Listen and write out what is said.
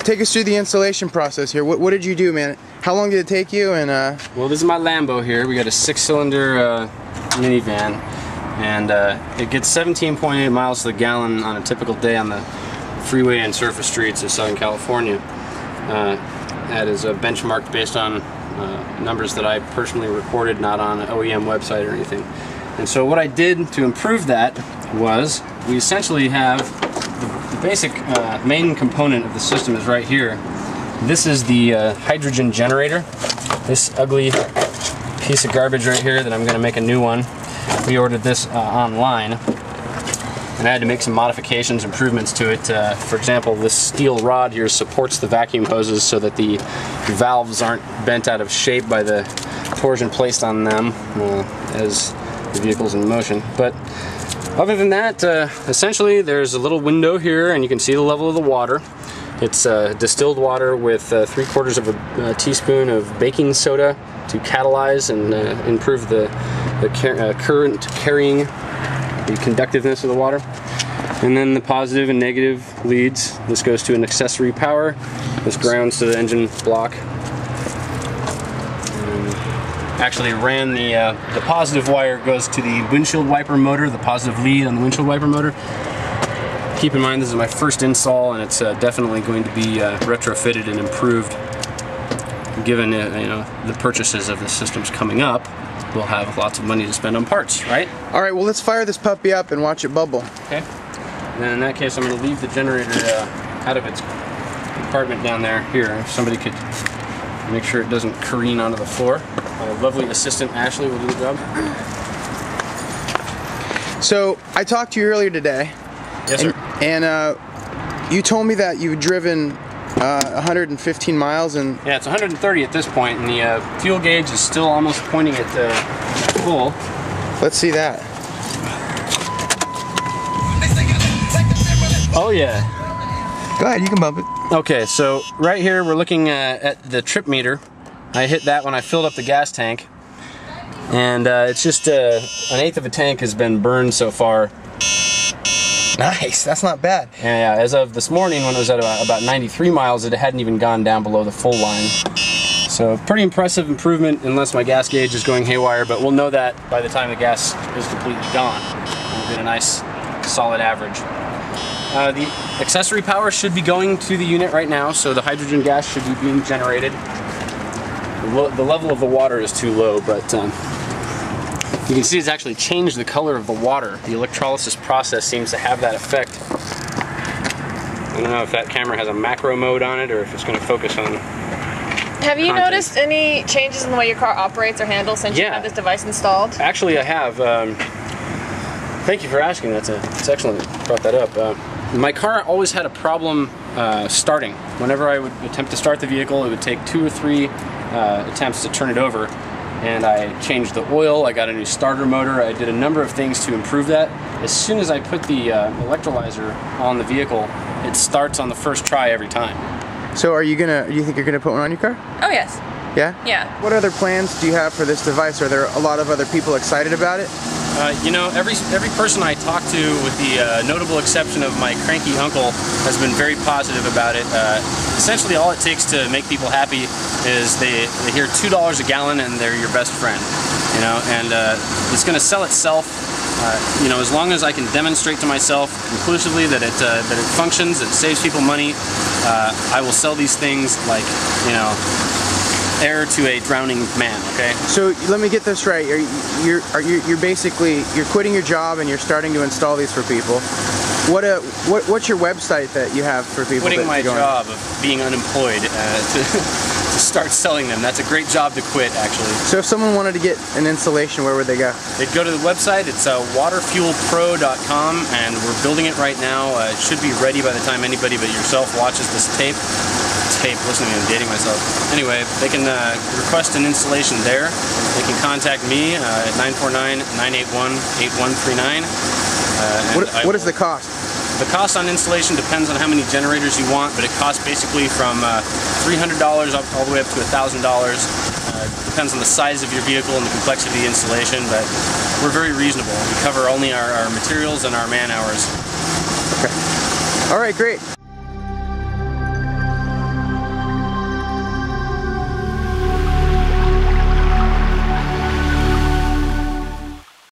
take us through the installation process here. What did you do, man? How long did it take you? And well, this is my Lambo here. We got a 6-cylinder minivan, and it gets 17.8 miles to the gallon on a typical day on the freeway and surface streets of Southern California. That is benchmarked based on numbers that I personally recorded, not on an OEM website or anything. And so what I did to improve that was we essentially have the basic main component of the system is right here. This is the hydrogen generator. This ugly piece of garbage right here that I'm going to make a new one. We ordered this online, and I had to make some modifications, improvements to it. For example, this steel rod here supports the vacuum hoses so that the valves aren't bent out of shape by the torsion placed on them as the vehicle's in motion. But other than that, essentially there's a little window here and you can see the level of the water. It's distilled water with 3/4 of a teaspoon of baking soda to catalyze and improve the current carrying, the conductiveness of the water. And then the positive and negative leads. This goes to an accessory power. This grounds to the engine block. Actually ran the positive wire goes to the windshield wiper motor, the positive lead on the windshield wiper motor. Keep in mind this is my first install, and it's definitely going to be retrofitted and improved. Given the purchases of the systems coming up, we'll have lots of money to spend on parts, right? All right, well, let's fire this puppy up and watch it bubble. Okay. And then in that case, I'm going to leave the generator out of its compartment down there. Here, if somebody could make sure it doesn't careen onto the floor. My lovely assistant Ashley will do the job. So I talked to you earlier today. Yes, sir. And you told me that you've driven 115 miles and... Yeah, it's 130 at this point, and the fuel gauge is still almost pointing at full. Let's see that. Oh yeah. Go ahead, you can bump it. Okay, so right here we're looking at the trip meter. I hit that when I filled up the gas tank, and it's just 1/8 of a tank has been burned so far. Nice, that's not bad. Yeah, as of this morning when it was at about 93 miles, it hadn't even gone down below the full line. So pretty impressive improvement, unless my gas gauge is going haywire, but we'll know that by the time the gas is completely gone. We'll get a nice solid average. The accessory power should be going to the unit right now, so the hydrogen gas should be being generated. The level of the water is too low, but you can see it's actually changed the color of the water. The electrolysis process seems to have that effect. I don't know if that camera has a macro mode on it or if it's going to focus on... Have you noticed any changes in the way your car operates or handles since you had this device installed? Actually, I have. Thank you for asking. It's excellent you brought that up. My car always had a problem starting. Whenever I would attempt to start the vehicle, it would take 2 or 3 attempts to turn it over. And I changed the oil, I got a new starter motor, I did a number of things to improve that. As soon as I put the electrolyzer on the vehicle, it starts on the first try every time. So do you think you're gonna put one on your car? Oh yes. Yeah? Yeah. What other plans do you have for this device? Are there a lot of other people excited about it? You know, every person I talk to, with the notable exception of my cranky uncle, has been very positive about it. Essentially all it takes to make people happy is they hear $2 a gallon and they're your best friend. You know, and it's going to sell itself. You know, as long as I can demonstrate to myself conclusively that it functions, it saves people money, I will sell these things like, you know, air to a drowning man. Okay. So let me get this right. You're basically quitting your job and you're starting to install these for people. What's your website that you have for people? Quitting my job of being unemployed to start selling them. That's a great job to quit, actually. So if someone wanted to get an installation, where would they go? They'd go to the website. It's waterfuelpro.com, and we're building it right now. It should be ready by the time anybody but yourself watches this tape. Listen to me, I'm dating myself. Anyway, they can request an installation there. They can contact me at 949-981-8139. What is the cost? The cost on installation depends on how many generators you want, but it costs basically from $300 all the way up to $1,000. Depends on the size of your vehicle and the complexity of the installation, but we're very reasonable. We cover only our materials and our man hours. Okay. All right, great.